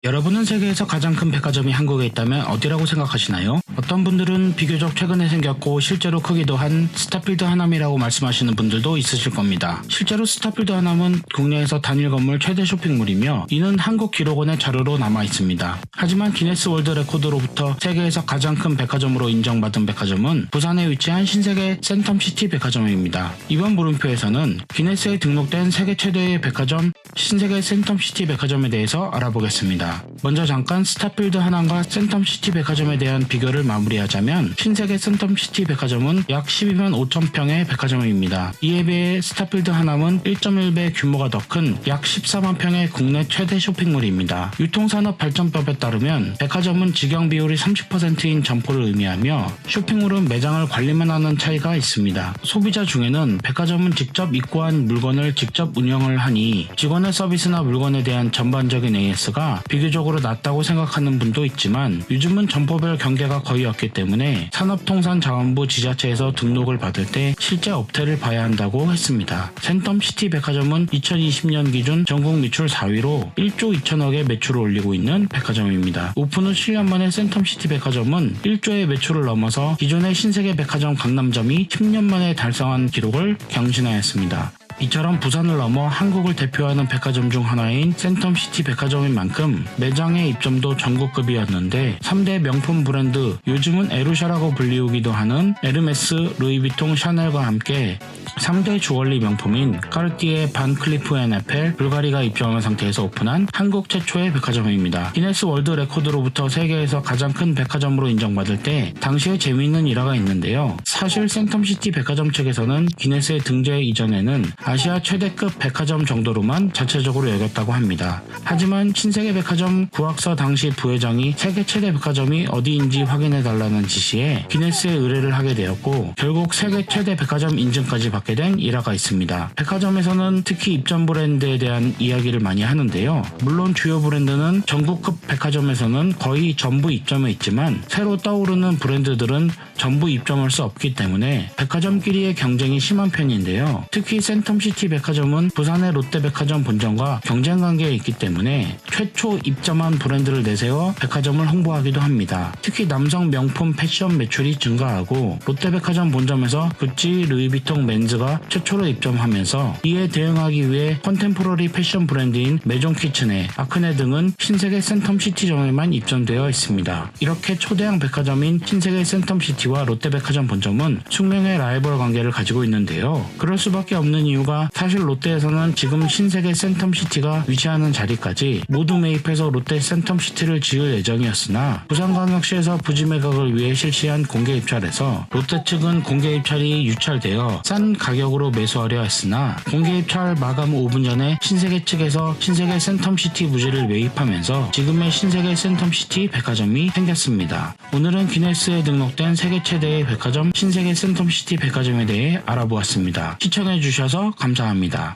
여러분은 세계에서 가장 큰 백화점이 한국에 있다면 어디라고 생각하시나요? 어떤 분들은 비교적 최근에 생겼고 실제로 크기도 한 스타필드 하남이라고 말씀하시는 분들도 있으실 겁니다. 실제로 스타필드 하남은 국내에서 단일 건물 최대 쇼핑몰이며 이는 한국기록원의 자료로 남아 있습니다. 하지만 기네스 월드 레코드로부터 세계에서 가장 큰 백화점으로 인정받은 백화점은 부산에 위치한 신세계 센텀시티 백화점입니다. 이번 물음표에서는 기네스에 등록된 세계 최대의 백화점 신세계 센텀시티 백화점에 대해서 알아보겠습니다. 먼저 잠깐 스타필드 하남과 센텀시티 백화점에 대한 비교를 마무리하자면 신세계 센텀시티 백화점은 약 12만 5천 평의 백화점입니다. 이에 비해 스타필드 하남은 1.1배 규모가 더 큰 약 14만 평의 국내 최대 쇼핑몰입니다. 유통산업 발전법에 따르면 백화점은 직영 비율이 30%인 점포를 의미하며 쇼핑몰은 매장을 관리만 하는 차이가 있습니다. 소비자 중에는 백화점은 직접 입고한 물건을 직접 운영을 하니 직원의 서비스나 물건에 대한 전반적인 AS가 비교적으로 낮다고 생각하는 분도 있지만 요즘은 점포별 경계가 거의 없기 때문에 산업통상자원부 지자체에서 등록을 받을 때 실제 업태를 봐야 한다고 했습니다. 센텀시티 백화점은 2020년 기준 전국 매출 4위로 1조 2천억의 매출을 올리고 있는 백화점입니다. 오픈 후 7년 만에 센텀시티 백화점은 1조의 매출을 넘어서 기존의 신세계 백화점 강남점이 10년 만에 달성한 기록을 경신하였습니다. 이처럼 부산을 넘어 한국을 대표하는 백화점 중 하나인 센텀시티 백화점인 만큼 매장의 입점도 전국급이었는데 3대 명품 브랜드 요즘은 에루샤라고 불리우기도 하는 에르메스, 루이비통, 샤넬과 함께 3대 주얼리 명품인 까르띠에, 반 클리프 앤 에펠, 불가리가 입점한 상태에서 오픈한 한국 최초의 백화점입니다. 기네스 월드 레코드로부터 세계에서 가장 큰 백화점으로 인정받을 때 당시에 재미있는 일화가 있는데요. 사실 센텀시티 백화점 측에서는 기네스에 등재 이전에는 아시아 최대급 백화점 정도로만 자체적으로 여겼다고 합니다. 하지만 신세계 백화점 구학서 당시 부회장이 세계 최대 백화점이 어디인지 확인해달라는 지시에 기네스에 의뢰를 하게 되었고 결국 세계 최대 백화점 인증까지 받게 된 일화가 있습니다. 백화점에서는 특히 입점 브랜드에 대한 이야기를 많이 하는데요. 물론 주요 브랜드는 전국급 백화점에서는 거의 전부 입점해 있지만 새로 떠오르는 브랜드들은 전부 입점할 수 없기 때문에 백화점끼리의 경쟁이 심한 편인데요. 특히 센텀시티 백화점은 부산의 롯데백화점 본점과 경쟁 관계에 있기 때문에 최초 입점한 브랜드를 내세워 백화점을 홍보하기도 합니다. 특히 남성 명품 패션 매출이 증가하고 롯데백화점 본점에서 구찌, 루이비통, 맨즈가 최초로 입점하면서 이에 대응하기 위해 컨템포러리 패션 브랜드인 메종 키친에, 아크네 등은 신세계 센텀시티점에만 입점되어 있습니다. 이렇게 초대형 백화점인 신세계 센텀시티와 롯데백화점 본점은 숙명의 라이벌 관계를 가지고 있는데요. 그럴 수밖에 없는 이유가 사실 롯데에서는 지금 신세계 센텀시티가 위치하는 자리까지 모두 매입해서 롯데 센텀시티를 지을 예정이었으나 부산광역시에서 부지 매각을 위해 실시한 공개 입찰에서 롯데 측은 공개 입찰이 유찰되어 싼 가격으로 매수하려 했으나 공개 입찰 마감 5분 전에 신세계 측에서 신세계 센텀시티 부지를 매입하면서 지금의 신세계 센텀시티 백화점이 생겼습니다. 오늘은 기네스에 등록된 세계 최대의 백화점 신세계 센텀시티 백화점에 대해 알아보았습니다. 시청해주셔서 감사합니다.